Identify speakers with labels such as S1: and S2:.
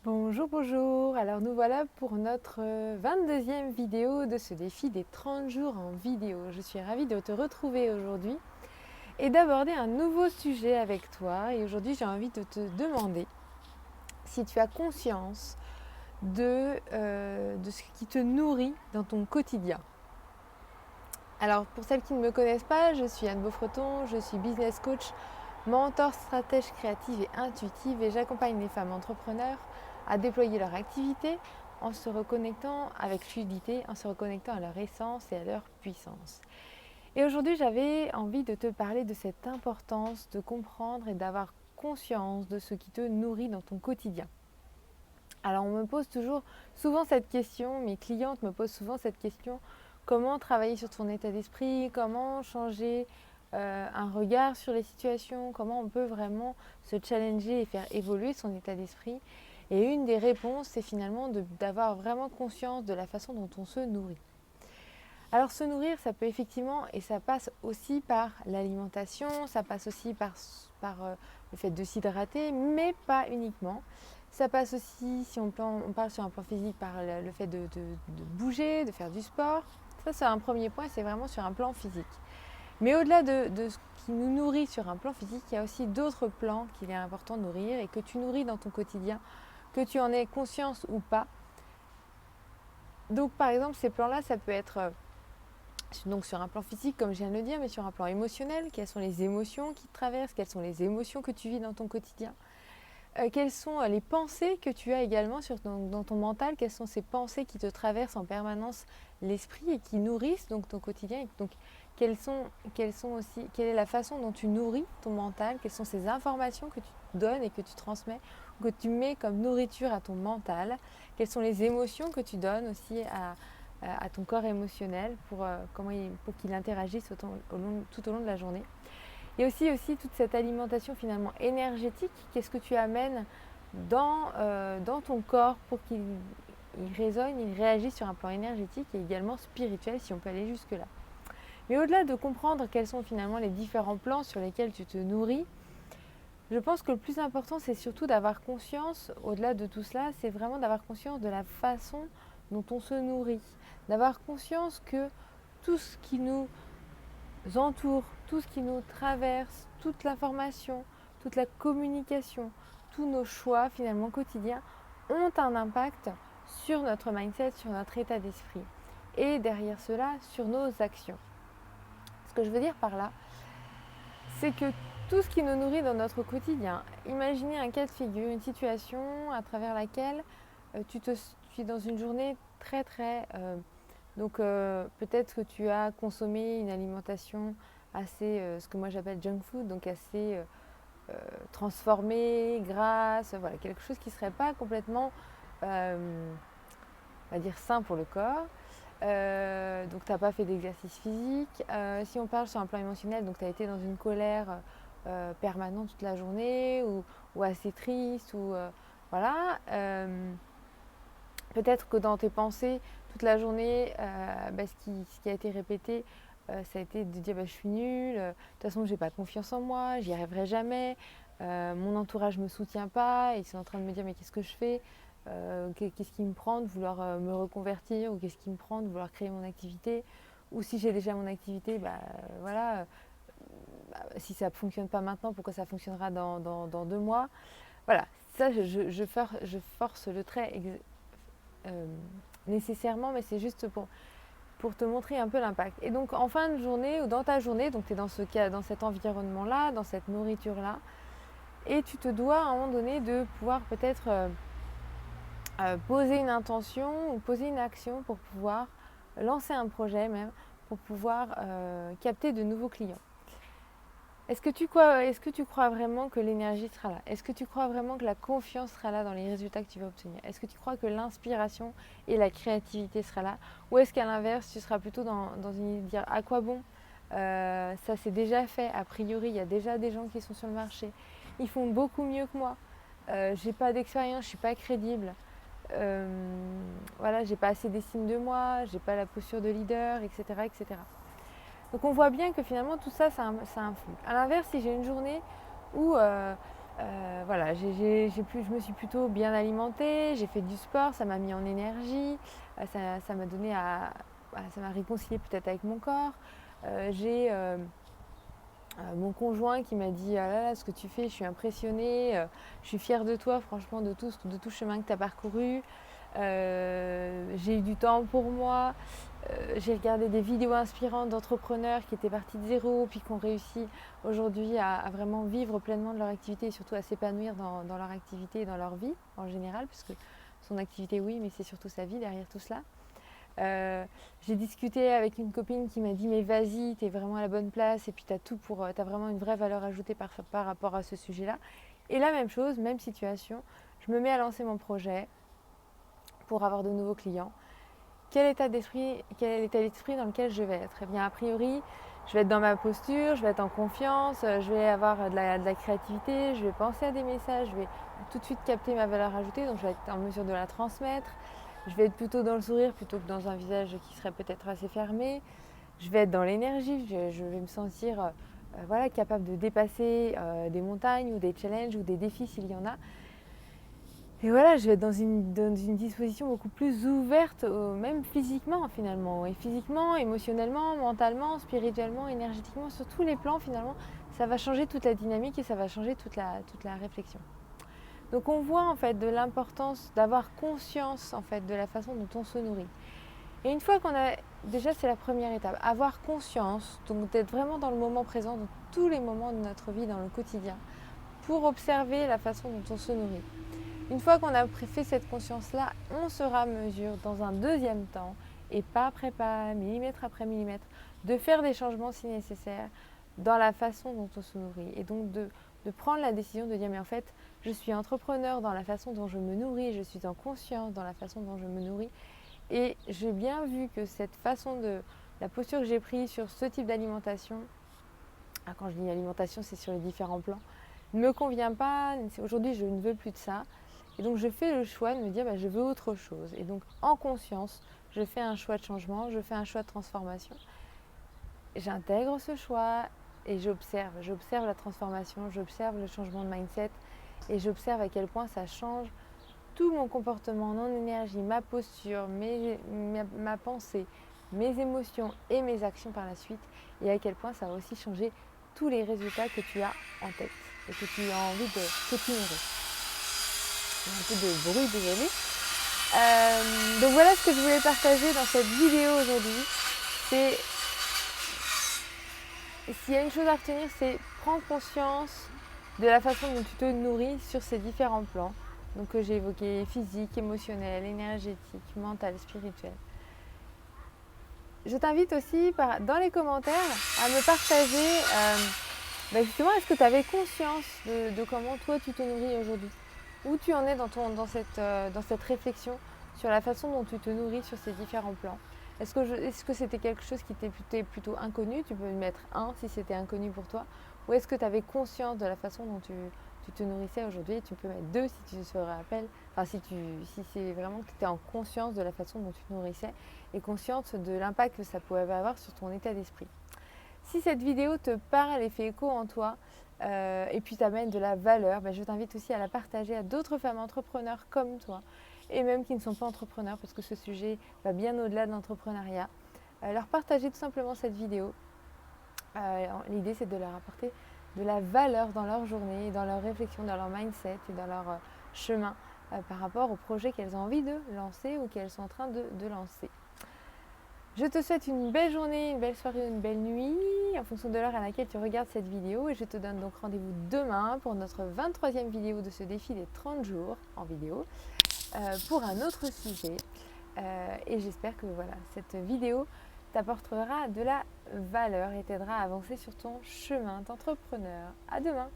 S1: Bonjour, bonjour. Alors nous voilà pour notre 22e vidéo de ce défi des 30 jours en vidéo. Je suis ravie de te retrouver aujourd'hui et d'aborder un nouveau sujet avec toi. Et aujourd'hui, j'ai envie de te demander si tu as conscience de ce qui te nourrit dans ton quotidien. Alors pour celles qui ne me connaissent pas, je suis Anne Beaufreton, je suis business coach, mentor stratège créative et intuitive et j'accompagne les femmes entrepreneurs à déployer leur activité en se reconnectant avec fluidité, en se reconnectant à leur essence et à leur puissance. Et aujourd'hui, j'avais envie de te parler de cette importance de comprendre et d'avoir conscience de ce qui te nourrit dans ton quotidien. Alors on me pose souvent cette question, mes clientes me posent souvent cette question, comment travailler sur ton état d'esprit, comment changer un regard sur les situations, comment on peut vraiment se challenger et faire évoluer son état d'esprit. Et une des réponses, c'est finalement d'avoir vraiment conscience de la façon dont on se nourrit. Alors se nourrir, ça peut effectivement, et ça passe aussi par l'alimentation, ça passe aussi par le fait de s'hydrater, mais pas uniquement. Ça passe aussi, si on parle sur un plan physique, par le fait de bouger, de faire du sport. Ça, c'est un premier point, c'est vraiment sur un plan physique. Mais au-delà de ce qui nous nourrit sur un plan physique, il y a aussi d'autres plans qu'il est important de nourrir et que tu nourris dans ton quotidien, que tu en aies conscience ou pas. Donc par exemple, ces plans-là, ça peut être donc sur un plan physique, comme je viens de le dire, mais sur un plan émotionnel, quelles sont les émotions qui te traversent, quelles sont les émotions que tu vis dans ton quotidien, quelles sont les pensées que tu as également dans ton mental, quelles sont ces pensées qui te traversent en permanence l'esprit et qui nourrissent donc ton quotidien. Donc quelle est la façon dont tu nourris ton mental, quelles sont ces informations que tu donnes et que tu transmets, que tu mets comme nourriture à ton mental, quelles sont les émotions que tu donnes aussi à ton corps émotionnel pour qu'il interagisse tout au long de la journée. Il y a aussi toute cette alimentation finalement énergétique. Qu'est-ce que tu amènes dans ton corps pour qu'il résonne, il réagisse sur un plan énergétique et également spirituel si on peut aller jusque-là. Mais au-delà de comprendre quels sont finalement les différents plans sur lesquels tu te nourris, je pense que le plus important c'est surtout d'avoir conscience, au-delà de tout cela, c'est vraiment d'avoir conscience de la façon dont on se nourrit. D'avoir conscience que tout ce qui nous entoure, tout ce qui nous traverse, toute l'information, toute la communication, tous nos choix finalement quotidiens ont un impact sur notre mindset, sur notre état d'esprit et derrière cela sur nos actions. Ce que je veux dire par là, c'est que tout ce qui nous nourrit dans notre quotidien, imaginez un cas de figure, une situation à travers laquelle tu es dans une journée très peut-être que tu as consommé une alimentation assez, ce que moi j'appelle junk food, donc assez transformée, grasse, voilà, quelque chose qui ne serait pas complètement, on va dire, sain pour le corps. Donc tu n'as pas fait d'exercice physique. Si on parle sur un plan émotionnel, donc tu as été dans une colère permanente toute la journée ou assez triste ou voilà. Peut-être que dans tes pensées, toute la journée, ce qui a été répété, ça a été de dire je suis nulle, de toute façon j'ai pas confiance en moi, j'y arriverai jamais, mon entourage me soutient pas, ils sont en train de me dire mais qu'est-ce que je fais, qu'est-ce qui me prend de vouloir me reconvertir ou qu'est-ce qui me prend de vouloir créer mon activité, ou si j'ai déjà mon activité, voilà, si ça ne fonctionne pas maintenant, pourquoi ça fonctionnera dans 2 mois. Voilà, ça je force le trait euh, nécessairement, mais c'est juste pour te montrer un peu l'impact. Et donc en fin de journée ou dans ta journée, donc tu es dans ce cas, dans cet environnement-là, dans cette nourriture-là, et tu te dois à un moment donné de pouvoir peut-être poser une intention ou poser une action pour pouvoir lancer un projet même, pour pouvoir capter de nouveaux clients. Est-ce que tu crois vraiment que l'énergie sera là? Est-ce que tu crois vraiment que la confiance sera là dans les résultats que tu vas obtenir? Est-ce que tu crois que l'inspiration et la créativité sera là? Ou est-ce qu'à l'inverse, tu seras plutôt dans une idée de dire à quoi bon? Ça c'est déjà fait, a priori, il y a déjà des gens qui sont sur le marché. Ils font beaucoup mieux que moi. J'ai pas d'expérience, je suis pas crédible. Voilà, j'ai pas assez d'estime de moi, j'ai pas la posture de leader, etc., etc. Donc on voit bien que finalement tout ça, ça influe. À l'inverse, si j'ai une journée où Voilà, je me suis plutôt bien alimentée, j'ai fait du sport, ça m'a mis en énergie, ça m'a donné ça m'a réconcilié peut-être avec mon corps. J'ai mon conjoint qui m'a dit: «Ah là là, ce que tu fais, je suis impressionnée, je suis fière de toi franchement de tout le chemin que tu as parcouru». J'ai eu du temps pour moi, j'ai regardé des vidéos inspirantes d'entrepreneurs qui étaient partis de zéro, puis qui ont réussi aujourd'hui à vraiment vivre pleinement de leur activité et surtout à s'épanouir dans leur activité et dans leur vie en général, puisque son activité oui, mais c'est surtout sa vie derrière tout cela. J'ai discuté avec une copine qui m'a dit: «Mais vas-y, tu es vraiment à la bonne place et puis tu as vraiment une vraie valeur ajoutée par rapport à ce sujet-là». Et la même chose, même situation, je me mets à lancer mon projet pour avoir de nouveaux clients. Quel est l'état d'esprit dans lequel je vais être? Eh bien, a priori, je vais être dans ma posture, je vais être en confiance, je vais avoir de la créativité, je vais penser à des messages, je vais tout de suite capter ma valeur ajoutée, donc je vais être en mesure de la transmettre. Je vais être plutôt dans le sourire plutôt que dans un visage qui serait peut-être assez fermé. Je vais être dans l'énergie, je vais me sentir voilà, capable de dépasser des montagnes ou des challenges ou des défis s'il y en a. Et voilà, je vais être dans une disposition beaucoup plus ouverte, même physiquement finalement. Et physiquement, émotionnellement, mentalement, spirituellement, énergétiquement, sur tous les plans finalement, ça va changer toute la dynamique et ça va changer toute la réflexion. Donc on voit en fait de l'importance d'avoir conscience en fait de la façon dont on se nourrit. Et une fois qu'on a, déjà c'est la première étape, avoir conscience, donc d'être vraiment dans le moment présent, dans tous les moments de notre vie, dans le quotidien, pour observer la façon dont on se nourrit. Une fois qu'on a fait cette conscience-là, on sera en mesure, dans un deuxième temps, et pas après pas, millimètre après millimètre, de faire des changements si nécessaire dans la façon dont on se nourrit. Et donc de prendre la décision de dire, mais en fait, je suis entrepreneur dans la façon dont je me nourris, je suis en conscience dans la façon dont je me nourris. Et j'ai bien vu que cette façon la posture que j'ai prise sur ce type d'alimentation, quand je dis alimentation, c'est sur les différents plans, ne me convient pas. Aujourd'hui, je ne veux plus de ça. Et donc, je fais le choix de me dire, je veux autre chose. Et donc, en conscience, je fais un choix de changement, je fais un choix de transformation. J'intègre ce choix et j'observe. J'observe la transformation, j'observe le changement de mindset et j'observe à quel point ça change tout mon comportement, mon énergie, ma posture, ma pensée, mes émotions et mes actions par la suite. Et à quel point ça va aussi changer tous les résultats que tu as en tête et que tu as envie de continuer. Un peu de bruit, désolé. Donc voilà ce que je voulais partager dans cette vidéo aujourd'hui. C'est, s'il y a une chose à retenir, c'est prendre conscience de la façon dont tu te nourris sur ces différents plans. Donc que j'ai évoqué physique, émotionnel, énergétique, mental, spirituel. Je t'invite aussi dans les commentaires à me partager justement, est-ce que tu avais conscience de comment toi tu te nourris aujourd'hui? Où tu en es dans cette réflexion sur la façon dont tu te nourris sur ces différents plans? Est-ce que c'était quelque chose qui t'était plutôt inconnu? Tu peux me mettre 1 si c'était inconnu pour toi. Ou est-ce que tu avais conscience de la façon dont tu te nourrissais aujourd'hui? Tu peux mettre 2 si tu te rappelles. Enfin, si c'est vraiment que tu étais en conscience de la façon dont tu te nourrissais et consciente de l'impact que ça pouvait avoir sur ton état d'esprit. Si cette vidéo te parle et fait écho en toi, et puis t'amène de la valeur, je t'invite aussi à la partager à d'autres femmes entrepreneurs comme toi, et même qui ne sont pas entrepreneurs, parce que ce sujet va bien au-delà de l'entrepreneuriat. Leur partager tout simplement cette vidéo. L'idée, c'est de leur apporter de la valeur dans leur journée, dans leur réflexion, dans leur mindset et dans leur chemin par rapport au projet qu'elles ont envie de lancer ou qu'elles sont en train de lancer. Je te souhaite une belle journée, une belle soirée, une belle nuit, en fonction de l'heure à laquelle tu regardes cette vidéo. Et je te donne donc rendez-vous demain pour notre 23e vidéo de ce défi des 30 jours en vidéo, pour un autre sujet. Et j'espère que voilà, cette vidéo t'apportera de la valeur et t'aidera à avancer sur ton chemin d'entrepreneur. À demain!